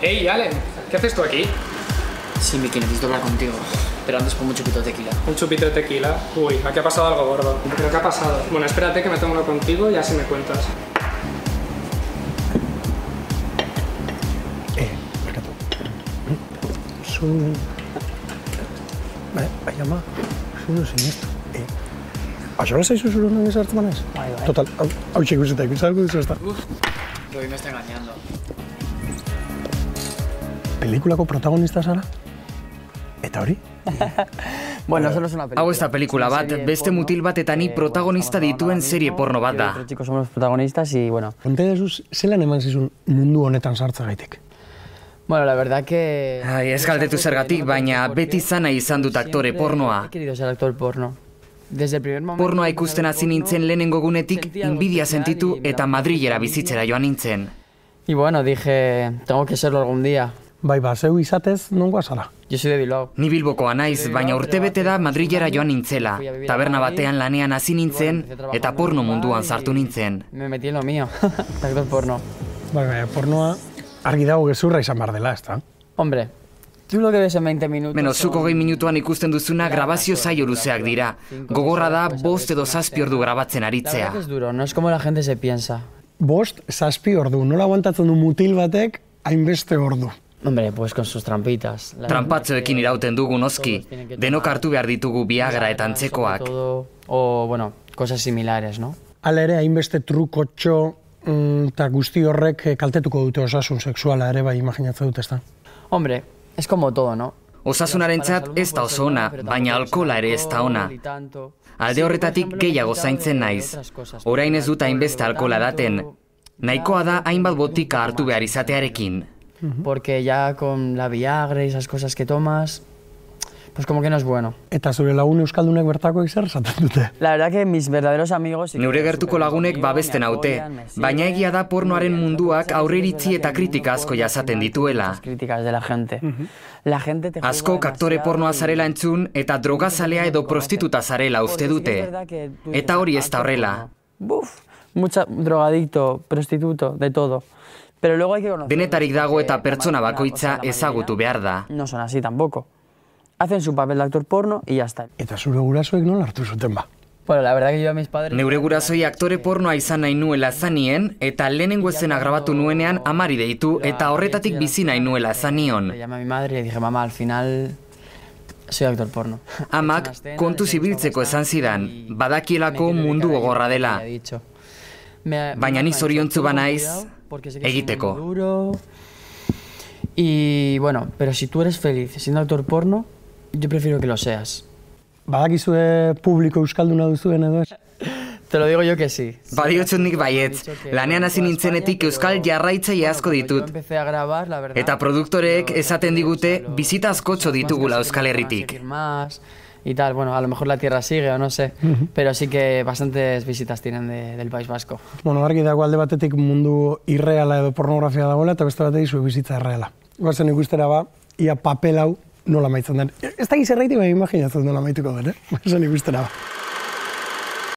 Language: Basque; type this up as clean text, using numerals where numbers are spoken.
Hey, Allen, ¿qué haces tú aquí? Sí, Miki, necesito hablar contigo. Pero antes pongo un chupito de tequila. ¿Un chupito de tequila? Uy, aquí ha pasado algo gordo. ¿Pero qué ha pasado? Bueno, espérate que me tomo uno contigo y así me cuentas. Barkatu. Zu... Baina ma, zu sinestu. Axola zaizu zuru honen ezartzen manez? Bai. Total, hau txek guztetak, bizarko duzu ez da. Hoy me está engañando. Pelikulako protagonista zara? Eta hori? Bueno, eso no es una película. Hau ez da pelikula bat, beste mutil bat eta ni protagonista dituen serie porno bat da. Los chicos somos los protagonistas y bueno. Konta edazuz, zelan eman zizun mundu honetan sartza gaitek? Bueno, la verdad que... Ai, ez galdetu zergatik, baina beti zana izan dut aktore pornoa. He querido ser actor porno. Desde el primer momento... Pornoa ikusten hasi nintzen lehenengo gunetik, inbidia sentitu eta Madrilera bizitzera joan nintzen. Y bueno, dije, tengo que serlo algún día. Bai, zeu izatez nongoa zara? Yo soy de Bilbao. Ni Bilbokoa naiz, baina urtebete da Madrilera joan nintzela. Taberna batean lanean hasi nintzen eta porno munduan sartu nintzen. Me metí en lo mío, actor porno. Bai, pornoa argi dago gezurra izan behar dela, ez da? Hombre, tú lo que ves en 20 minutos... Beno, zuk 20 minutuan ikusten duzuna grabazio saio luzeak dira. Gogorra da 5 edo 7 ordu grabatzen La aritzea. verdad que es duro, no es como la gente se piensa. 5, 7 ordu, nola aguantatzen du mutil batek hainbeste ordu? Hombre, pues con sus trampitas. Tranpatzoekin irauten dugu noski. Denok hartu behar ditugu Viagra eta antzekoak. O, bueno, cosas similares, ¿no? Hala ere, hainbeste trukotxo eta guzti horrek kaltetuko dute osasun sexuala ere, bai, imaginatzen dut, ez da? Hombre, es como todo, ¿no? Osasunarentzat ez da oso ona, baina alkohola ere ez da ona. Alde horretatik gehiago zaintzen naiz. Orain ez dut hainbeste alkohola daten. Nahikoa da hainbat botika hartu behar izatearekin. Porque ya con la Viagra y esas cosas que tomas, pues como que no es bueno. Eta zure lagun euskaldunek bertako zer esaten dute? La verdad que mis verdaderos amigos... Neure gertuko lagunek babesten haute, baina egia da pornoaren munduak aurreiritzi eta kritika asko jasaten dituela. Críticas de la gente. La gente te Askok aktore pornoa zarela entzun eta drogazalea edo prostituta zarela uste dute. Eta hori ez da horrela. Buf, mucha drogadicto, prostituto, de todo. Pero luego hay que conocer... Denetarik dago eta pertsona bakoitza ezagutu behar da. No son así tampoco. Hacen su papel de actor porno y ya está. Eta zure gurasoek nola hartu zuten ba? Bueno, la verdad que yo a mis padres... Neure gurasoi aktore pornoa izan nahi nuela zanien, eta lehenengo esena grabatu nuenean amari deitu eta horretatik bizi nahi nuela zanion. Le llamé a mi madre y le dije, mamá, al final soy actor porno. Amak kontu zibiltzeko esan zidan, badakielako mundu gogorra dela. Baina ni zoriontzu banaiz egiteko. Y bueno, pero si tú eres feliz siendo actor porno, yo prefiero que lo seas. Badakizue publiko euskalduna duzuen edo ez? Te lo digo yo que sí. Badiotzut nik baietz, lanean hasi nintzenetik euskal jarraitzaile asko ditut. Eta produktoreek esaten digute bizita askotxo ditugula Euskal Herritik. Y tal, bueno, a lo mejor la tierra sigue o no sé, pero sí que bastantes visitas tienen del País Vasco. Bueno, argi dago alde batetik mundu irreala edo pornografia dagoela eta beste batetik zure bizitza erreala. Goazen ikustera ba, ia papel hau nola maitzen den. Ez da gizerraiti bai imaginatzen nola maituko den, Goazen ikustera ba.